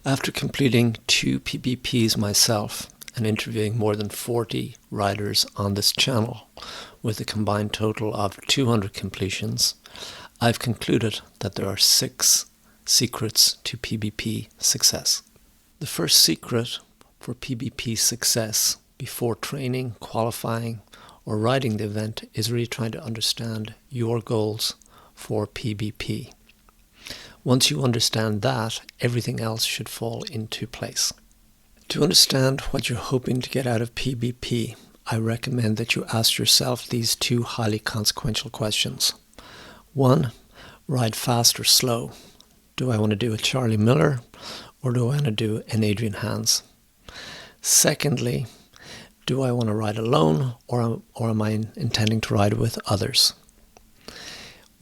After completing 2 PBPs myself and interviewing more than 40 riders on this channel with a combined total of 200 completions, I've concluded that there are 6 secrets to PBP success. The first secret for PBP success before training, qualifying, or riding the event is really trying to understand your goals for PBP. Once you understand that, everything else should fall into place. To understand what you're hoping to get out of PBP, I recommend that you ask yourself these 2 highly consequential questions. 1, ride fast or slow? Do I want to do a Charlie Miller or do I want to do an Adrian Hans? Secondly, do I want to ride alone or am I intending to ride with others?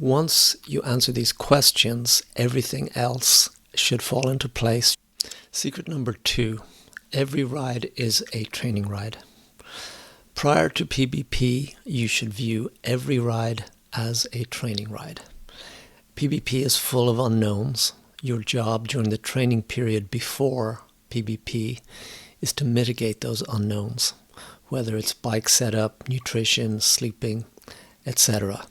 Once you answer these questions, everything else should fall into place. Secret number 2, every ride is a training ride. Prior to PBP, you should view every ride as a training ride. PBP is full of unknowns. Your job during the training period before PBP is to mitigate those unknowns, whether it's bike setup, nutrition, sleeping, etc.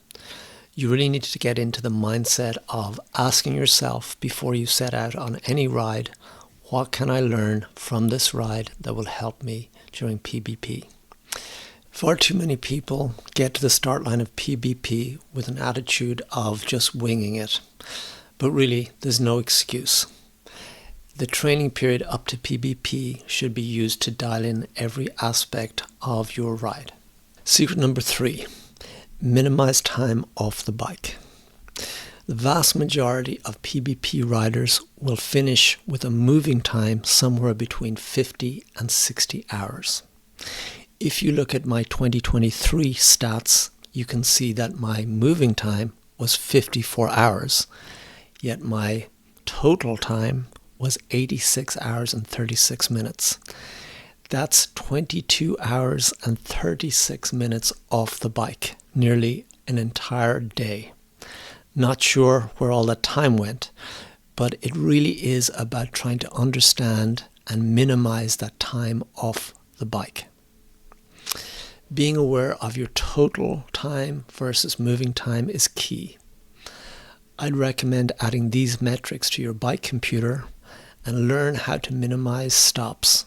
You really need to get into the mindset of asking yourself before you set out on any ride, what can I learn from this ride that will help me during PBP? Far too many people get to the start line of PBP with an attitude of just winging it, but really there's no excuse. The training period up to PBP should be used to dial in every aspect of your ride. Secret number 3. Minimize time off the bike. The vast majority of PBP riders will finish with a moving time somewhere between 50 and 60 hours. If you look at my 2023 stats, you can see that my moving time was 54 hours, yet my total time was 86 hours and 36 minutes. That's 22 hours and 36 minutes off the bike, nearly an entire day. Not sure where all that time went, but it really is about trying to understand and minimize that time off the bike. Being aware of your total time versus moving time is key. I'd recommend adding these metrics to your bike computer and learn how to minimize stops.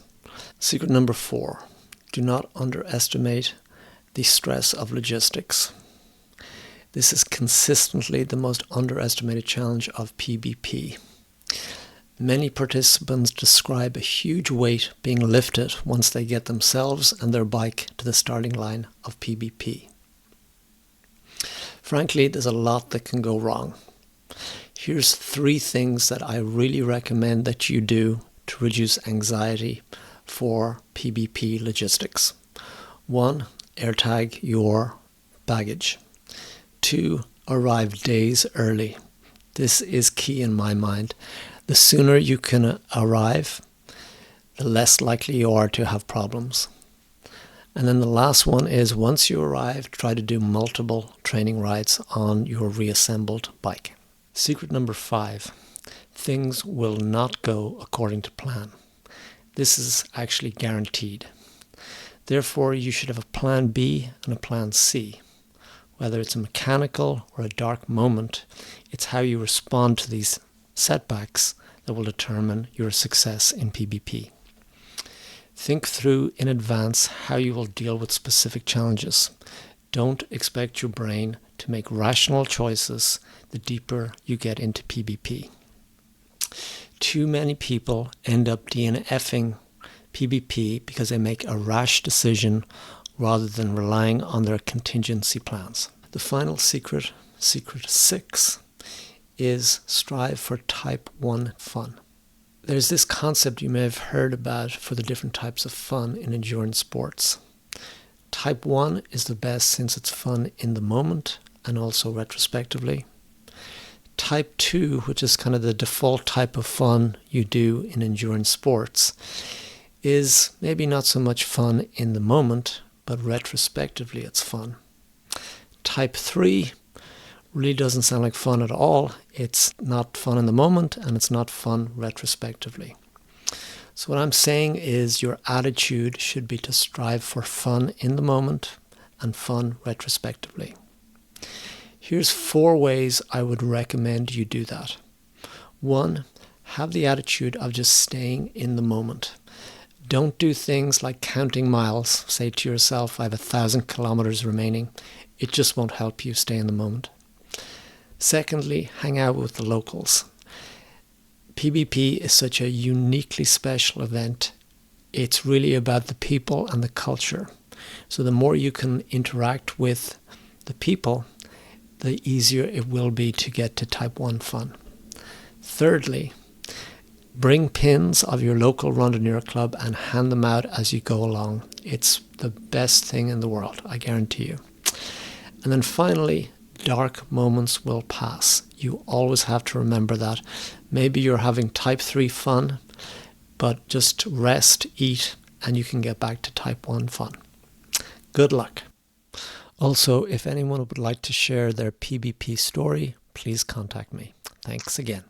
Secret number 4, do not underestimate the stress of logistics. This is consistently the most underestimated challenge of PBP. Many participants describe a huge weight being lifted once they get themselves and their bike to the starting line of PBP. Frankly, there's a lot that can go wrong. Here's 3 things that I really recommend that you do to reduce anxiety for PBP logistics. 1, AirTag your baggage. 2, arrive days early. This is key in my mind. The sooner you can arrive, the less likely you are to have problems. And then the last one is once you arrive, try to do multiple training rides on your reassembled bike. Secret number 5, things will not go according to plan. This is actually guaranteed. Therefore, you should have a plan B and a plan C. Whether it's a mechanical or a dark moment, it's how you respond to these setbacks that will determine your success in PBP. Think through in advance how you will deal with specific challenges. Don't expect your brain to make rational choices the deeper you get into PBP. Too many people end up DNFing PBP because they make a rash decision rather than relying on their contingency plans. The final secret, secret 6, is strive for Type 1 fun. There's this concept you may have heard about for the different types of fun in endurance sports. Type 1 is the best since it's fun in the moment and also retrospectively. Type 2, which is kind of the default type of fun you do in endurance sports, is maybe not so much fun in the moment, but retrospectively it's fun. Type 3 really doesn't sound like fun at all. It's not fun in the moment and it's not fun retrospectively. So what I'm saying is your attitude should be to strive for fun in the moment and fun retrospectively. Here's 4 ways I would recommend you do that. 1, have the attitude of just staying in the moment. Don't do things like counting miles. Say to yourself, I have 1,000 kilometers remaining. It just won't help you stay in the moment. Secondly, hang out with the locals. PBP is such a uniquely special event. It's really about the people and the culture. So the more you can interact with the people, the easier it will be to get to Type 1 fun. Thirdly, bring pins of your local randonneur club and hand them out as you go along. It's the best thing in the world, I guarantee you. And then finally, dark moments will pass. You always have to remember that. Maybe you're having Type 3 fun, but just rest, eat, and you can get back to Type 1 fun. Good luck. Also, if anyone would like to share their PBP story, please contact me. Thanks again.